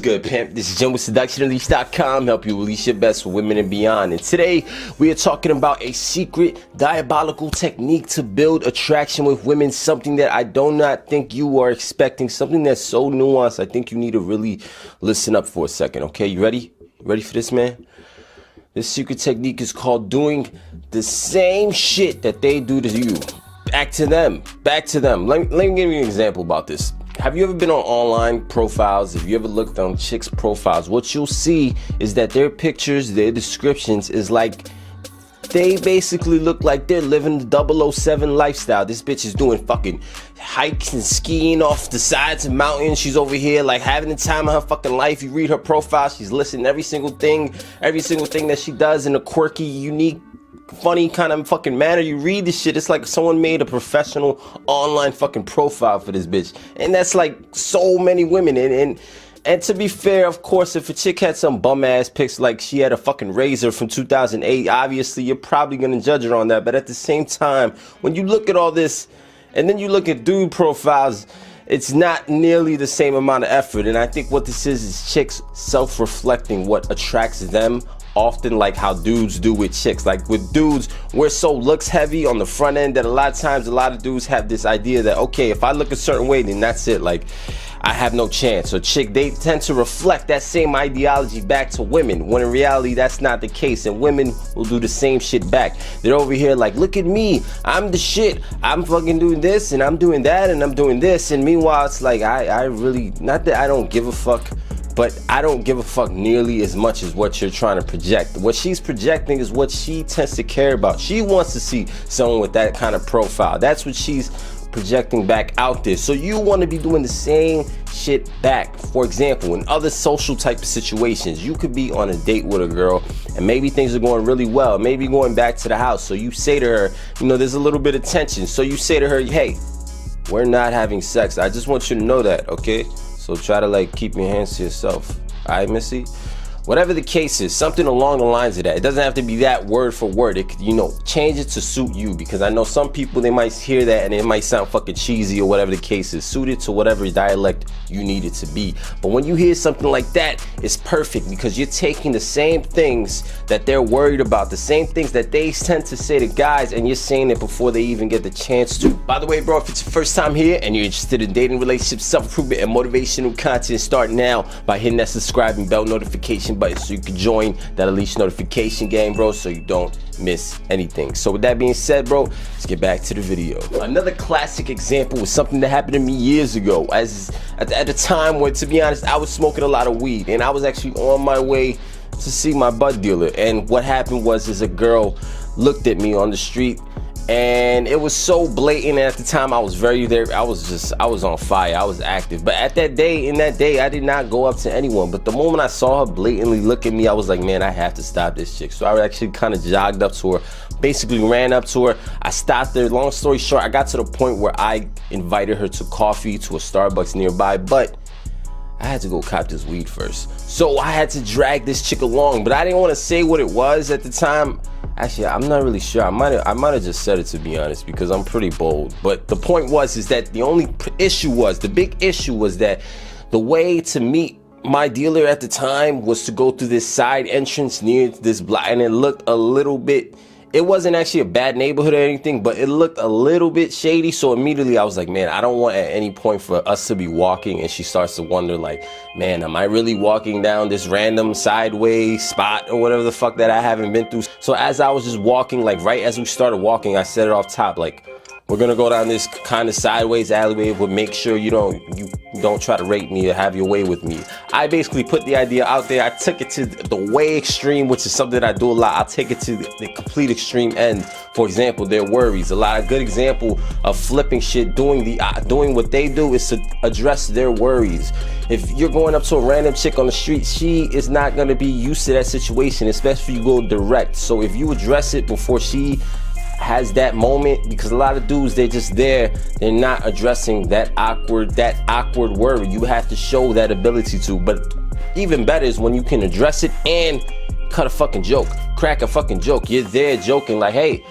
good, pimp? This is Jim with SeductionUnleashed.com, help you release your best for women and beyond. And today we are talking about a secret diabolical technique to build attraction with women, something that I do not think you are expecting, something that's so nuanced. I think you need to really listen up for a second, okay? You ready? You ready for this, man? This secret technique is called doing the same shit that they do to you. Back to them. Let me give you an example about this. Have you ever been on online profiles? Have you ever looked on chicks' profiles? What you'll see is that their pictures, their descriptions is like, they basically look like they're living the 007 lifestyle. This bitch is doing fucking hikes and skiing off the sides of mountains. She's over here like having the time of her fucking life. You read her profile, she's listing every single thing that she does in a quirky, unique, funny kind of fucking manner. You read this shit, it's like someone made a professional online fucking profile for this bitch. And that's like so many women. And to be fair, of course, if a chick had some bum ass pics like she had a fucking razor from 2008, obviously you're probably gonna judge her on that. But at the same time, when you look at all this and then you look at dude profiles, it's not nearly the same amount of effort. And I think what this is chicks self-reflecting what attracts them, often like how dudes do with chicks. Like with dudes, we're so looks heavy on the front end that a lot of times a lot of dudes have this idea that, okay, if I look a certain way, then that's it, like I have no chance. So they tend to reflect that same ideology back to women, when in reality that's not the case, and women will do the same shit back. They're over here like, look at me, I'm the shit, I'm fucking doing this and I'm doing that and I'm doing this. And meanwhile it's like, I really, not that I don't give a fuck, but I don't give a fuck nearly as much as what you're trying to project. What she's projecting is what she tends to care about. She wants to see someone with that kind of profile. That's what she's projecting back out there. So you want to be doing the same shit back. For example, in other social type of situations, you could be on a date with a girl and maybe things are going really well, maybe going back to the house. So you say to her, you know, there's a little bit of tension. So you say to her, hey, we're not having sex. I just want you to know that, okay? So try to like keep your hands to yourself. All right, Missy? Whatever the case is, something along the lines of that. It doesn't have to be that word for word. It could, you know, change it to suit you, because I know some people, they might hear that and it might sound fucking cheesy or whatever the case is. Suit it to whatever dialect you need it to be. But when you hear something like that, it's perfect, because you're taking the same things that they're worried about, the same things that they tend to say to guys, and you're saying it before they even get the chance to. By the way, bro, if it's your first time here and you're interested in dating, relationships, self-improvement, and motivational content, start now by hitting that subscribe and bell notification button so you can join that Unleashed notification game, bro, so you don't miss anything. So with that being said, bro, let's get back to the video. Another classic example was something that happened to me years ago. As at the time when, to be honest, I was smoking a lot of weed and I was actually on my way to see my bud dealer. And what happened was, is a girl looked at me on the street, and it was so blatant. At the time I was I was on fire, I was active. But in that day, I did not go up to anyone. But the moment I saw her blatantly look at me, I was like, man, I have to stop this chick. So I actually kind of jogged up to her, basically ran up to her. I stopped there. Long story short, I got to the point where I invited her to coffee to a Starbucks nearby, but I had to go cop this weed first. So I had to drag this chick along, but I didn't want to say what it was at the time. Actually, I'm not really sure. I might have just said it, to be honest, because I'm pretty bold. But the point is that the big issue was that the way to meet my dealer at the time was to go through this side entrance near this block, and it looked a little bit, it wasn't actually a bad neighborhood or anything, but it looked a little bit shady. So immediately I was like, man, I don't want at any point for us to be walking and she starts to wonder like, man, am I really walking down this random sideways spot or whatever the fuck that I haven't been through? So as I was just walking, like right as we started walking, I said it off top, like, we're gonna go down this kind of sideways alleyway, but make sure you don't try to rape me or have your way with me. I basically put the idea out there. I took it to the way extreme, which is something that I do a lot. I'll take it to the complete extreme end. For example, their worries. A lot of good example of flipping shit, doing what they do is to address their worries. If you're going up to a random chick on the street, she is not gonna be used to that situation, especially if you go direct. So if you address it before she has that moment, because a lot of dudes, they're just there, they're not addressing that awkward worry. You have to show that ability to. But even better is when you can address it and cut a fucking joke, crack a fucking joke. You're there joking like, hey,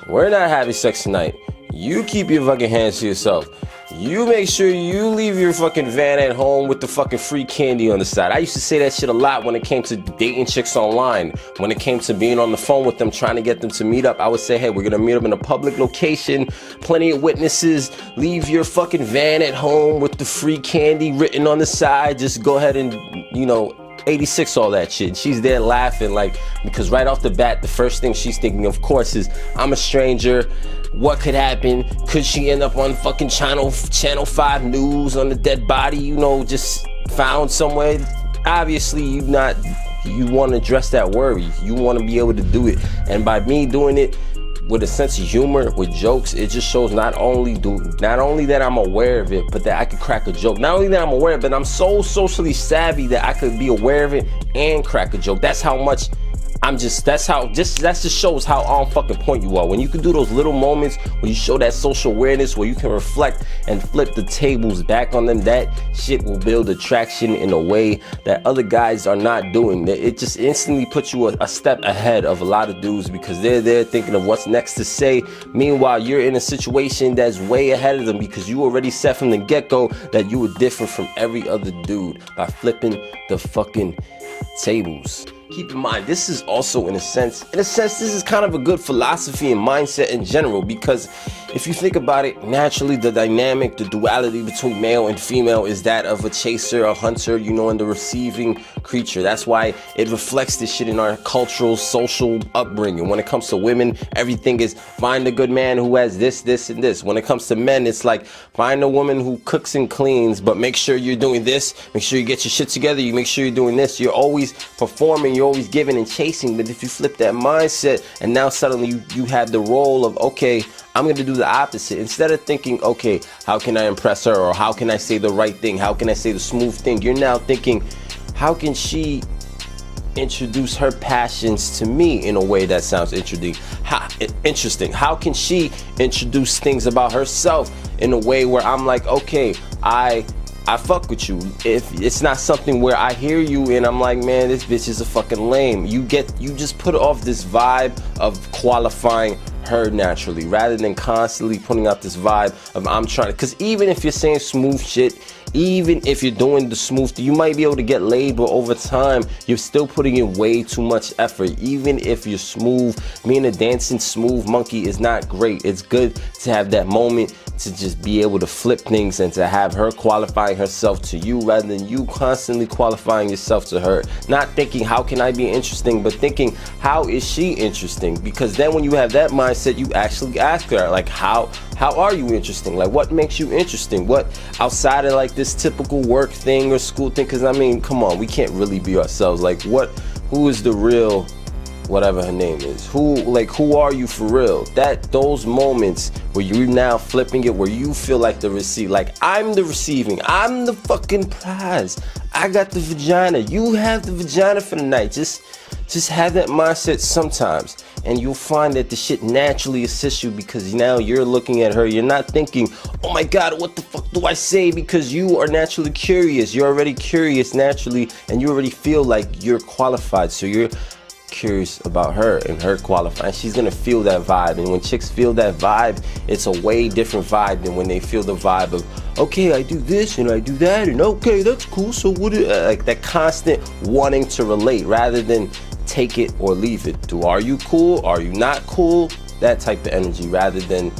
we're not having sex tonight, you keep your fucking hands to yourself, you make sure you leave your fucking van at home with the fucking free candy on the side. I used to say that shit a lot when it came to dating chicks online. When it came to being on the phone with them, trying to get them to meet up, I would say, hey, we're gonna meet up in a public location, plenty of witnesses, leave your fucking van at home with the free candy written on the side. Just go ahead and, 86 all that shit. She's there laughing, like, because right off the bat, the first thing she's thinking, of course, is I'm a stranger. What could happen? Could she end up on fucking channel 5 news on the dead body, just found somewhere? Obviously, you want to address that worry. You want to be able to do it. And by me doing it with a sense of humor, with jokes, it just shows not only that I'm aware of it, but that I could crack a joke. Not only that I'm aware of it, but I'm so socially savvy that I could be aware of it and crack a joke. That's how much that just shows how on fucking point you are. When you can do those little moments where you show that social awareness, where you can reflect and flip the tables back on them, that shit will build attraction in a way that other guys are not doing. It just instantly puts you a step ahead of a lot of dudes, because they're there thinking of what's next to say. Meanwhile, you're in a situation that's way ahead of them, because you already said from the get-go that you were different from every other dude by flipping the fucking tables. Keep in mind, this is also in a sense, this is kind of a good philosophy and mindset in general, because if you think about it, naturally the dynamic, the duality between male and female is that of a chaser, a hunter, and the receiving creature. That's why it reflects this shit in our cultural, social upbringing. When it comes to women, everything is find a good man who has this, this, and this. When it comes to men, it's like find a woman who cooks and cleans, but make sure you're doing this, make sure you get your shit together, you make sure you're doing this. You're always performing, you're always giving and chasing. But if you flip that mindset and now suddenly you have the role of, okay, I'm going to do the opposite. Instead of thinking, okay, how can I impress her, or how can I say the right thing, how can I say the smooth thing, you're now thinking, how can she introduce her passions to me in a way that sounds interesting? How can she introduce things about herself in a way where I'm like, okay, I fuck with you. If it's not something where I hear you and I'm like, man, this bitch is a fucking lame. You just put off this vibe of qualifying her naturally, rather than constantly putting out this vibe of I'm trying to, because even if you're saying smooth shit, even if you're doing the smooth, you might be able to get laid, but over time you're still putting in way too much effort. Even if you're smooth, being a dancing smooth monkey is not great. It's good to have that moment to just be able to flip things and to have her qualifying herself to you, rather than you constantly qualifying yourself to her. Not thinking how can I be interesting, but thinking how is she interesting? Because then when you have that mindset, you actually ask her, like, how are you interesting? Like, what makes you interesting? What outside of like this typical work thing or school thing? Because I mean, come on, we can't really be ourselves. Like, who is the real whatever her name is? Who are you for real? Those moments where you're now flipping it, where you feel like the receiver, like I'm the receiving, I'm the fucking prize, I got the vagina, you have the vagina for the night. Just have that mindset sometimes, and you'll find that the shit naturally assists you, because now you're looking at her, you're not thinking, oh my god, what the fuck do I say? Because you are naturally curious. You're already curious naturally, and you already feel like you're qualified, so you're curious about her and her qualifying. She's gonna feel that vibe, and when chicks feel that vibe, it's a way different vibe than when they feel the vibe of, okay, I do this and I do that, and okay, that's cool, so what like that constant wanting to relate, rather than take it or leave it. Are you cool? Are you not cool? That type of energy, rather than,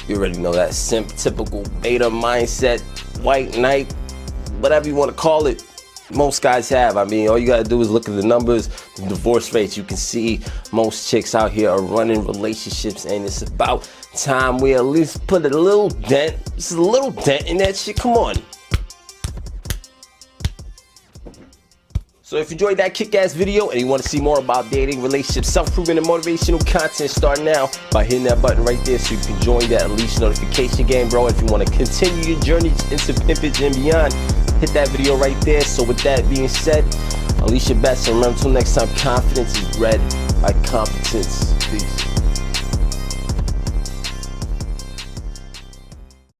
you already know, that typical beta mindset, white knight, whatever you want to call it. Most guys have. I mean, all you gotta do is look at the numbers, the divorce rates. You can see most chicks out here are running relationships, and it's about time we at least put a little dent, just a little dent in that shit. Come on. So if you enjoyed that kick-ass video and you want to see more about dating, relationships, self-improvement, and motivational content, start now by hitting that button right there so you can join that Unleash notification game, bro. If you want to continue your journey into pimpage and beyond, hit that video right there. So with that being said, unleash your best, and remember, until next time, confidence is bred by competence.